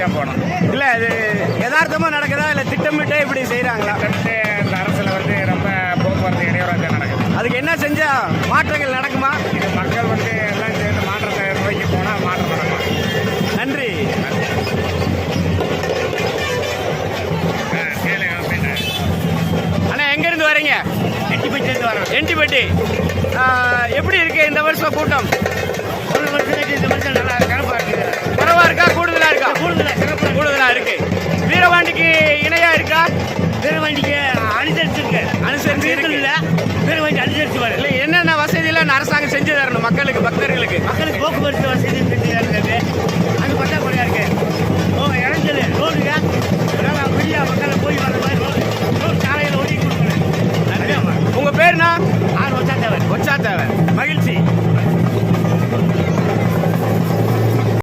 தான் போகணும். இல்லை இது யதார்த்தமாக நடக்குதா இல்லை திட்டமிட்டே இப்படி செய்கிறாங்களா? இந்த அரசில் வந்து ரொம்ப போக்குவரத்து இடையூறாக தான் நடக்குது. அதுக்கு என்ன செஞ்சால் மாற்றங்கள் நடக்குமா? இது மக்கள் வந்து எல்லாம் சேர்ந்து மாற்றத்தை நோக்கி போனால் மாற்றம் நடக்கும். நன்றி. அண்ணா எங்கேருந்து வரீங்க? எட்டிப்பட்டிலேருந்து வரோம். என்டிபட்டி. எப்படி இருக்கு இந்த வருஷம் கூட்டம்?